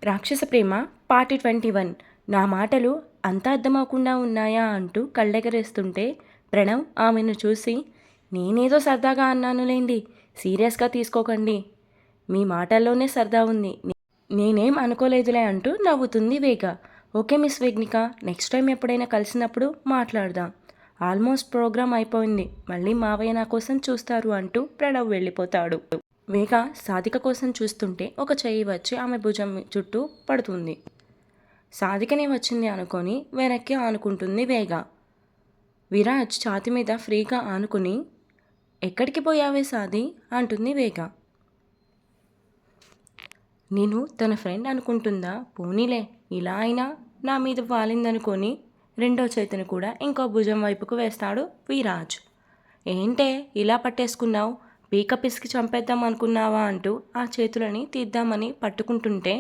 రాక్షస ప్రేమ పార్ట్ 21. నా మాటలు అంత అర్థమవకుండా ఉన్నాయా అంటూ కళ్ళెగరేస్తుంటే ప్రణవ్ ఆమెను చూసి, నేనేదో సరదాగా అన్నానులేండి, సీరియస్గా తీసుకోకండి, మీ మాటల్లోనే సరదా ఉంది, నేనేం అనుకోలేదులే అంటూ నవ్వుతుంది వేగ. ఓకే మిస్ వేగ్నిక, నెక్స్ట్ టైం ఎప్పుడైనా కలిసినప్పుడు మాట్లాడదాం. ఆల్మోస్ట్ ప్రోగ్రామ్ అయిపోయింది, మళ్ళీ మావయ్య నా కోసం చూస్తారు అంటూ ప్రణవ్ వెళ్ళిపోతాడు. వేగ సాధిక కోసం చూస్తుంటే ఒక చెయ్యి వచ్చి ఆమె భుజం చుట్టూ పడుతుంది. సాధికనే వచ్చింది అనుకొని వెనక్కి ఆనుకుంటుంది వేగ. విరాజ్ ఛాతి మీద ఫ్రీగా ఆనుకుని, ఎక్కడికి పోయావే సాది అంటుంది వేగ. నేను తన ఫ్రెండ్ అనుకుంటుందా, పోనీలే ఇలా అయినా నా మీద వాలిందనుకొని రెండో చేతిని కూడా ఇంకో భుజం వైపుకు వేస్తాడు విరాజ్. ఏంటే ఇలా పట్టేసుకున్నావు, పీక పిసికి చంపేద్దాం అనుకున్నావా అంటూ ఆ చేతులని తీద్దామని పట్టుకుంటుంటే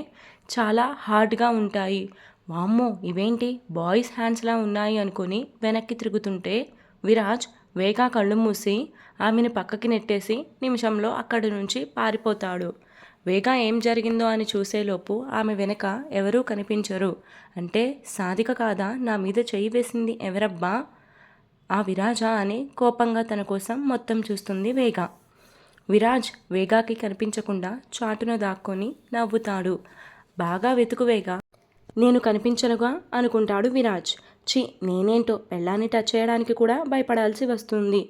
చాలా హార్డ్గా ఉంటాయి. వామ్మో ఇవేంటి బాయ్స్ హ్యాండ్స్లా ఉన్నాయి అనుకుని వెనక్కి తిరుగుతుంటే విరాజ్ వేగా కళ్ళు మూసి ఆమెను పక్కకి నెట్టేసి నిమిషంలో అక్కడి నుంచి పారిపోతాడు. వేగా ఏం జరిగిందో అని చూసేలోపు ఆమె వెనక ఎవరూ కనిపించరు. అంటే సాధిక కాదా నా మీద చెయ్యి వేసింది ఎవరబ్బా, ఆ విరాజా అని కోపంగా తన కోసం మొత్తం చూస్తుంది వేగ. విరాజ్ వేగాకి కనిపించకుండా చాటున దాక్కొని నవ్వుతాడు. బాగా వెతుకు వేగా, నేను కనిపించనుగా అనుకుంటాడు విరాజ్. నేనేంటో పెళ్ళాన్ని టచ్ చేయడానికి కూడా భయపడాల్సి వస్తుంది,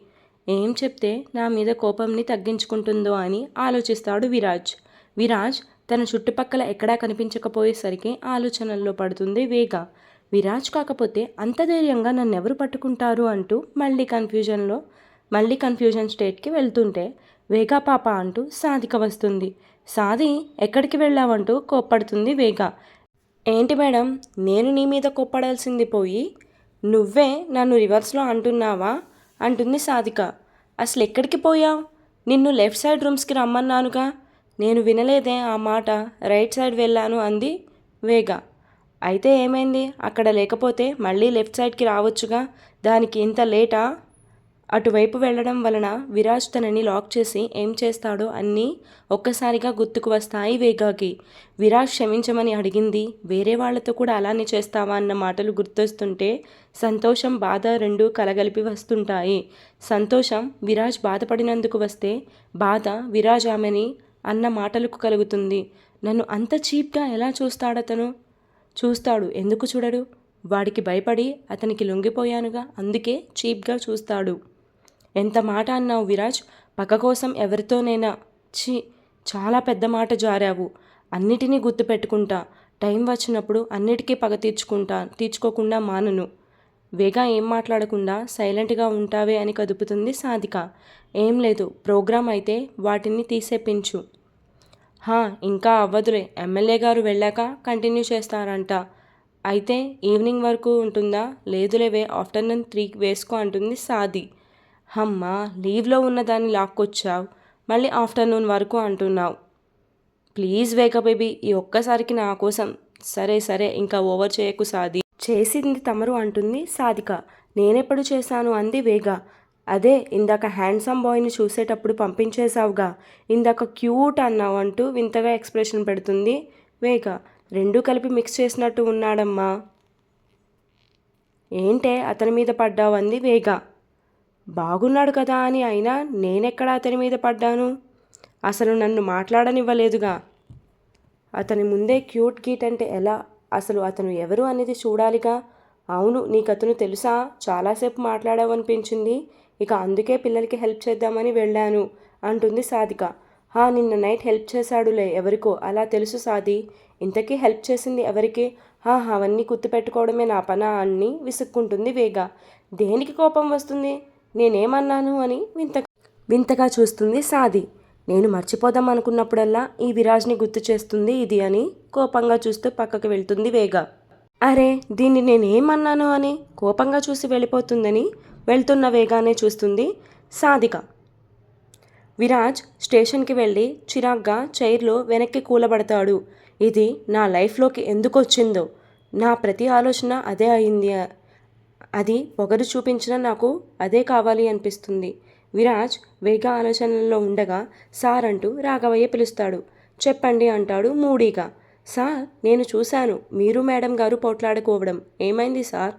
ఏం చెప్తే నా మీద కోపంని తగ్గించుకుంటుందో అని ఆలోచిస్తాడు విరాజ్. విరాజ్ తన చుట్టుపక్కల ఎక్కడా కనిపించకపోయేసరికి ఆలోచనల్లో పడుతుంది వేగ. విరాజ్ కాకపోతే అంత ధైర్యంగా నన్నెవరు పట్టుకుంటారు అంటూ మళ్ళీ కన్ఫ్యూజన్ స్టేట్కి వెళ్తుంటే వేగా పాప అంటూ సాధిక వస్తుంది. సాది ఎక్కడికి వెళ్ళావంటూ కోప్పడుతుంది వేగ. ఏంటి మేడం, నేను నీ మీద కోప్పడాల్సింది పోయి నువ్వే నన్ను రివర్స్లో అంటున్నావా అంటుంది సాధిక. అసలు ఎక్కడికి పోయావు, నిన్ను లెఫ్ట్ సైడ్ రూమ్స్కి రమ్మన్నానుగా, నేను వినలేదే ఆ మాట, రైట్ సైడ్ వెళ్ళాను అంది వేగ. అయితే ఏమైంది, అక్కడ లేకపోతే మళ్ళీ లెఫ్ట్ సైడ్కి రావచ్చుగా, దానికి ఇంత లేటా, అటువైపు వెళ్ళడం వలన విరాజ్ తనని లాక్ చేసి ఏం చేస్తాడో అన్నీ ఒక్కసారిగా గుర్తుకు వస్తాయి వేగాకి. విరాజ్ క్షమించమని అడిగింది, వేరే వాళ్లతో కూడా అలానే చేస్తావా అన్న మాటలు గుర్తొస్తుంటే సంతోషం బాధ రెండూ కలగలిపి వస్తుంటాయి. సంతోషం విరాజ్ బాధపడినందుకు వస్తే, బాధ విరాజ్ ఆమెని అన్న మాటలకు కలుగుతుంది. నన్ను అంత చీప్గా ఎలా చూస్తాడతను, చూస్తాడు ఎందుకు చూడడు, వాడికి భయపడి అతనికి లొంగిపోయానుగా, అందుకే చీప్గా చూస్తాడు. ఎంత మాట అన్నావు విరాజ్, పగ కోసం ఎవరితోనైనా, చాలా పెద్ద మాట జారావు, అన్నిటినీ గుర్తుపెట్టుకుంటా, టైం వచ్చినప్పుడు అన్నిటికీ పగ తీర్చుకోకుండా మానను. వేగా ఏం మాట్లాడకుండా సైలెంట్గా ఉంటావే అని కదుపుతుంది సాధిక. ఏం లేదు, ప్రోగ్రాం అయితే వాటిని తీసేపించు. ఇంకా అవ్వదులే, ఎమ్మెల్యే గారు వెళ్ళాక కంటిన్యూ చేస్తారంట, అయితే ఈవినింగ్ వరకు ఉంటుందా, లేదులేవే ఆఫ్టర్నూన్ 3 వేసుకో అంటుంది సాది. అమ్మా, లీవ్లో ఉన్నదాన్ని లాక్కొచ్చావు, మళ్ళీ ఆఫ్టర్నూన్ వరకు అంటున్నావు, ప్లీజ్ వేగ బేబీ ఈ ఒక్కసారికి నా కోసం. సరే ఇంకా ఓవర్ చేయకు సాది, చేసింది తమరు అంటుంది సాధిక. నేనెప్పుడు చేశాను అంది వేగ. అదే ఇందాక హ్యాండ్సమ్ బాయ్ని చూసేటప్పుడు పంపించేశావుగా, ఇందాక క్యూట్ అన్నావు అంటూ వింతగా ఎక్స్ప్రెషన్ పెడుతుంది వేగ. రెండూ కలిపి మిక్స్ చేసినట్టు ఉన్నాడమ్మా, ఏంటే అతని మీద పడ్డావు అంది వేగ. బాగున్నాడు కదా అని, అయినా నేనెక్కడ అతని మీద పడ్డాను, అసలు నన్ను మాట్లాడనివ్వలేదుగా, అతని ముందే క్యూట్ గీట్ అంటే ఎలా, అసలు అతను ఎవరు అనేది చూడాలిగా. అవును, నీకతను తెలుసా, చాలాసేపు మాట్లాడావనిపించింది, ఇక అందుకే పిల్లలకి హెల్ప్ చేద్దామని వెళ్ళాను అంటుంది సాధిక. నిన్న నైట్ హెల్ప్ చేశాడులే ఎవరికో, అలా తెలుసు సాది, ఇంతకీ హెల్ప్ చేసింది ఎవరికి, అవన్నీ గుర్తుపెట్టుకోవడమే నా పనా అని విసుక్కుంటుంది వేగ. దేనికి కోపం వస్తుంది, నేనేమన్నాను అని వింతగా చూస్తుంది సాది. నేను మర్చిపోదాం అనుకున్నప్పుడల్లా ఈ విరాజ్ని గుర్తు చేస్తుంది ఇది అని కోపంగా చూస్తూ పక్కకు వెళ్తుంది వేగ. అరే దీన్ని నేనేమన్నాను అని కోపంగా చూసి వెళ్ళిపోతుందని వెళ్తున్న వేగానే చూస్తుంది సాధిక. విరాజ్ స్టేషన్కి వెళ్ళి చిరాగ్గా చైర్లో వెనక్కి కూలబడతాడు. ఇది నా లైఫ్లోకి ఎందుకు వచ్చిందో, నా ప్రతి ఆలోచన అదే అయింది, అది పొగరు చూపించిన నాకు అదే కావాలి అనిపిస్తుంది. విరాజ్ వేగ ఆలోచనల్లో ఉండగా సార్ అంటూ రాఘవయ్య పిలుస్తాడు. చెప్పండి అంటాడు మూడీగా. సార్, నేను చూశాను మీరు మేడం గారు పోట్లాడుకోవడం. ఏమైంది సార్?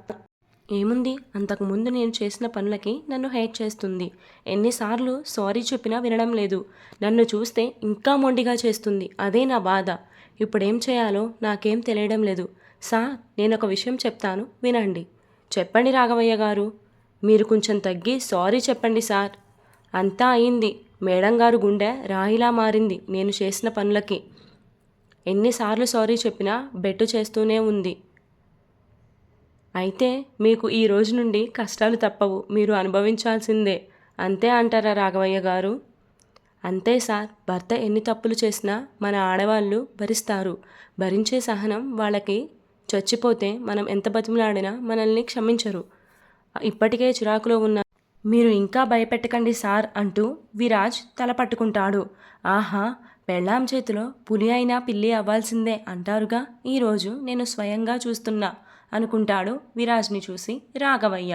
ఏముంది, అంతకుముందు నేను చేసిన పనులకి నన్ను హేట్ చేస్తుంది. ఎన్నిసార్లు సారీ చెప్పినా వినడం లేదు. నన్ను చూస్తే ఇంకా మొండిగా చేస్తుంది. అదే నా బాధ. ఇప్పుడేం చేయాలో నాకేం తెలియడం లేదు. సార్, నేను ఒక విషయం చెప్తాను, వినండి. చెప్పండి రాఘవయ్య గారు. మీరు కొంచెం తగ్గి సారీ చెప్పండి సార్. అంతా అయింది. మేడం గారు గుండె రాయిలా మారింది నేను చేసిన పనులకి. ఎన్నిసార్లు సారీ చెప్పినా బెట్టు చేస్తూనే ఉంది. అయితే మీకు ఈ రోజు నుండి కష్టాలు తప్పవు, మీరు అనుభవించాల్సిందే. అంతే అంటారా రాఘవయ్య గారు? అంతే సార్. భర్త ఎన్ని తప్పులు చేసినా మన ఆడవాళ్ళు భరిస్తారు. భరించే సహనం వాళ్ళకి. చచ్చిపోతే మనం ఎంత బతిమలాడినా మనల్ని క్షమించరు. ఇప్పటికే చిరాకులో ఉన్న మీరు ఇంకా భయపెట్టకండి సార్ అంటూ విరాజ్ తల పట్టుకుంటాడు. ఆహా, పెళ్ళాం చేతిలో పులి అయినా పిల్లి అవ్వాల్సిందే అంటారుగా, ఈరోజు నేను స్వయంగా చూస్తున్నా అనుకుంటాడు విరాజ్ని చూసి రాఘవయ్య.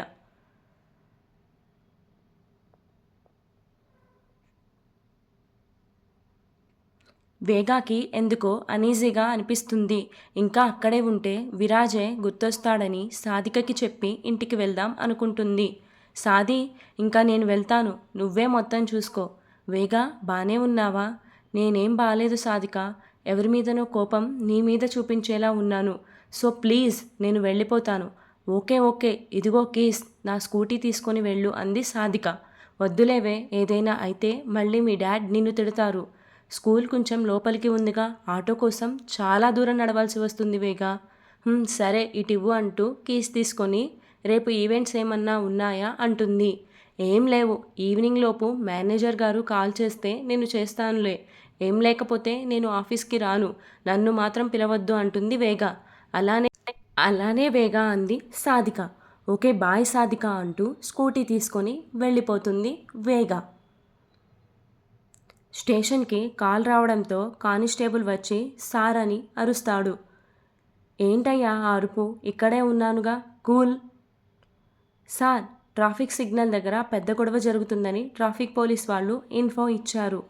వేగాకి ఎందుకో అనీజీగా అనిపిస్తుంది. ఇంకా అక్కడే ఉంటే విరాజే గుర్తొస్తాడని సాధికకి చెప్పి ఇంటికి వెళ్దాం అనుకుంటుంది. సాది, ఇంకా నేను వెళ్తాను, నువ్వే మొత్తం చూసుకో. వేగా, బానే ఉన్నావా? నేనేం బాలేదు సాధిక. ఎవరి మీదనో కోపం నీ మీద చూపించేలా ఉన్నాను. సో ప్లీజ్, నేను వెళ్ళిపోతాను. ఓకే ఓకే, ఇదిగో కీస్, నా స్కూటీ తీసుకొని వెళ్ళు అంది సాధిక. వద్దులేవే, ఏదైనా అయితే మళ్ళీ మీ డాడ్ నిన్ను తిడతారు. స్కూల్ కొంచెం లోపలికి ఉందిగా, ఆటో కోసం చాలా దూరం నడవాల్సి వస్తుంది వేగా. సరే ఇటివ్వు అంటూ కీస్ తీసుకొని, రేపు ఈవెంట్స్ ఏమన్నా ఉన్నాయా అంటుంది. ఏం లేవు. ఈవినింగ్ లోపు మేనేజర్ గారు కాల్ చేస్తే నేను చేస్తానులే. ఏం లేకపోతే నేను ఆఫీస్కి రాను. నన్ను మాత్రం పిలవద్దు అంటుంది వేగా. అలానే అలానే వేగా అంది సాధిక. ఓకే బాయ్ సాధిక అంటూ స్కూటీ తీసుకొని వెళ్ళిపోతుంది వేగా. స్టేషన్కి కాల్ రావడంతో కానిస్టేబుల్ వచ్చి సార్ అని అరుస్తాడు. ఏంటయ్యా ఆ అరుపు? ఇక్కడే ఉన్నానుగా, కూల్. సార్, ట్రాఫిక్ సిగ్నల్ దగ్గర పెద్ద గొడవ జరుగుతుందని ట్రాఫిక్ పోలీస్ వాళ్ళు ఇన్ఫో ఇచ్చారు.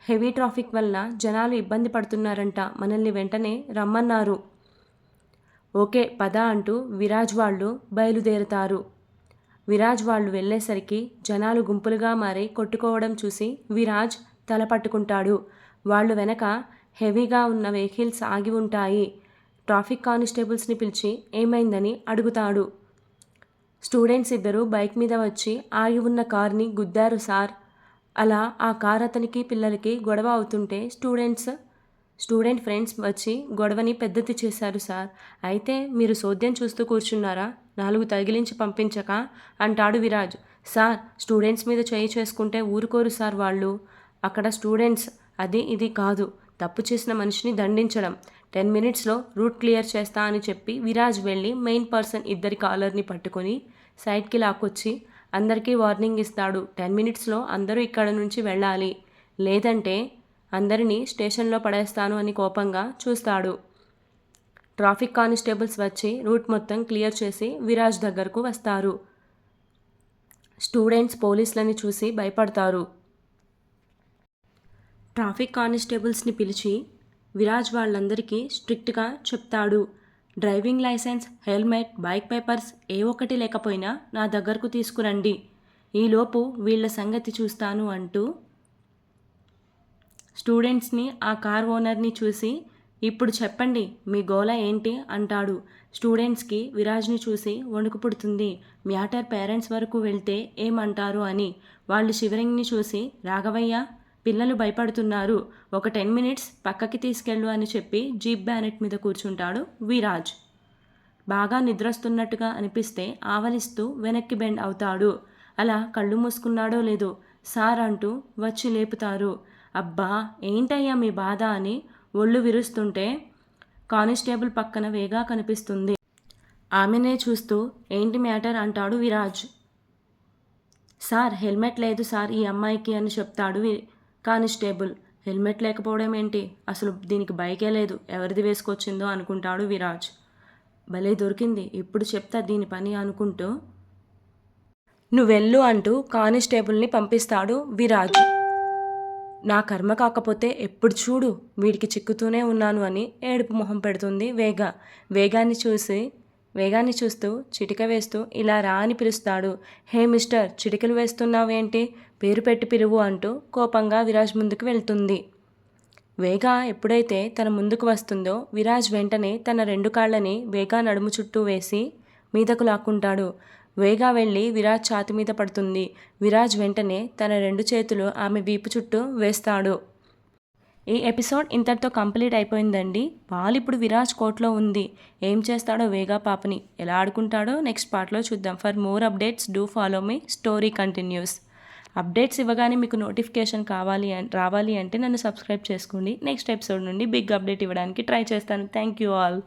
హెవీ ట్రాఫిక్ వల్ల జనాలు ఇబ్బంది పడుతున్నారంట. మనల్ని వెంటనే రమ్మన్నారు. ఓకే పద అంటూ విరాజ్ వాళ్ళు బయలుదేరుతారు. విరాజ్ వాళ్ళు వెళ్ళేసరికి జనాలు గుంపులుగా మారి కొట్టుకోవడం చూసి విరాజ్ తల పట్టుకుంటాడు. వాళ్ళు వెనక హెవీగా ఉన్న వెహికల్స్ ఆగి ఉంటాయి. ట్రాఫిక్ కానిస్టేబుల్స్ని పిలిచి ఏమైందని అడుగుతాడు. స్టూడెంట్స్ ఇద్దరు బైక్ మీద వచ్చి ఆగి ఉన్న కార్ని గుద్దారు సార్. అలా ఆ కార్ అతనికి పిల్లలకి గొడవ అవుతుంటే స్టూడెంట్ ఫ్రెండ్స్ వచ్చి గొడవని పెద్దది చేశారు సార్. అయితే మీరు సోద్యం చూస్తూ కూర్చున్నారా, 4 తగిలించి పంపించక అంటాడు విరాజ్. సార్, స్టూడెంట్స్ మీద చేయి చేసుకుంటే ఊరుకోరు సార్ వాళ్ళు. అక్కడ స్టూడెంట్స్ అది ఇది కాదు, తప్పు చేసిన మనిషిని దండించడం. 10 మినిట్స్లో రూట్ క్లియర్ చేస్తా అని చెప్పి విరాజ్ వెళ్ళి మెయిన్ పర్సన్ ఇద్దరి కాలర్ని పట్టుకొని సైడ్కి లాక్కొచ్చి అందరికీ వార్నింగ్ ఇస్తాడు. 10 మినిట్స్లో అందరూ ఇక్కడ నుంచి వెళ్ళాలి, లేదంటే అందరినీ స్టేషన్లో పడేస్తాను అని కోపంగా చూస్తాడు. ట్రాఫిక్ కానిస్టేబుల్స్ వచ్చి రూట్ మొత్తం క్లియర్ చేసి విరాజ్ దగ్గరకు వస్తారు. స్టూడెంట్స్ పోలీసులని చూసి భయపడతారు. ట్రాఫిక్ కానిస్టేబుల్స్ని పిలిచి విరాజ్ వాళ్ళందరికీ స్ట్రిక్ట్గా చెప్తాడు. Driving licence, helmet, bike papers ఏ ఒక్కటి లేకపోయినా నా దగ్గరకు తీసుకురండి. ఈలోపు వీళ్ళ సంగతి చూస్తాను అంటూ స్టూడెంట్స్ని ఆ కార్ ఓనర్ని చూసి ఇప్పుడు చెప్పండి మీ గోల ఏంటి అంటాడు. స్టూడెంట్స్కి విరాజ్ని చూసి వణుకు పుడుతుంది. మ్యాటర్ పేరెంట్స్ వరకు వెళ్తే ఏమంటారు అని. వాళ్ళు షివరింగ్ని చూసి రాఘవయ్య, పిల్లలు భయపడుతున్నారు, ఒక 10 మినిట్స్ పక్కకి తీసుకెళ్ళు అని చెప్పి జీప్ బ్యానెట్ మీద కూర్చుంటాడు విరాజ్. బాగా నిద్రొస్తున్నట్టుగా అనిపిస్తే ఆవలిస్తూ వెనక్కి బెండ్ అవుతాడు. అలా కళ్ళు మూసుకున్నాడో లేదో సార్ అంటూ వచ్చి లేపుతారు. అబ్బా ఏంటయ్యా మీ బాధ అని ఒళ్ళు విరుస్తుంటే కానిస్టేబుల్ పక్కన వేగా కనిపిస్తుంది. ఆమెనే చూస్తూ ఏంటి మ్యాటర్ అంటాడు విరాజ్. సార్, హెల్మెట్ లేదు సార్ ఈ అమ్మాయికి అని చెప్తాడు కానిస్టేబుల్. హెల్మెట్ లేకపోవడం ఏంటి, అసలు దీనికి బైకే లేదు, ఎవరిది వేసుకొచ్చిందో అనుకుంటాడు విరాజ్. భలే దొరికింది, ఇప్పుడు చెప్తా దీని పని అనుకుంటూ నువ్వెళ్ళు అంటూ కానిస్టేబుల్ని పంపిస్తాడు విరాజ్. నా కర్మ కాకపోతే ఎప్పుడు చూడు వీడికి చిక్కుతూనే ఉన్నాను అని ఏడుపు మొహం పెడుతుంది వేగ. వేగాన్ని చూస్తూ చిటిక వేస్తూ ఇలా రా అని పిలుస్తాడు. హే మిస్టర్, చిటికలు వేస్తున్నావేంటి? పేరు పెట్టి పిలువు అంటూ కోపంగా విరాజ్ ముందుకు వెళ్తుంది. వేగ ఎప్పుడైతే తన ముందుకు వస్తుందో విరాజ్ వెంటనే తన 2 కాళ్ళని వేగ నడుము చుట్టూ వేసి మీదకు లాక్కుంటాడు. వేగ వెళ్ళి విరాజ్ ఛాతి మీద పడుతుంది. విరాజ్ వెంటనే తన 2 చేతులు ఆమె వీపు చుట్టూ వేస్తాడు. ఈ ఎపిసోడ్ ఇంతటితో కంప్లీట్ అయిపోయిందండి. బాల్ ఇప్పుడు విరాజ్ కోర్ట్లో ఉంది. ఏం చేస్తాడో వేగ పాపని ఎలా ఆడుకుంటాడో నెక్స్ట్ పార్ట్లో చూద్దాం. For more updates do follow me. Story continuous. Updates ఇవ్వగానే మీకు నోటిఫికేషన్ రావాలి అంటే నన్ను సబ్స్క్రైబ్ చేసుకోండి. నెక్స్ట్ ఎపిసోడ్ నుండి బిగ్ అప్డేట్ ఇవ్వడానికి ట్రై చేస్తాను. Thank you all.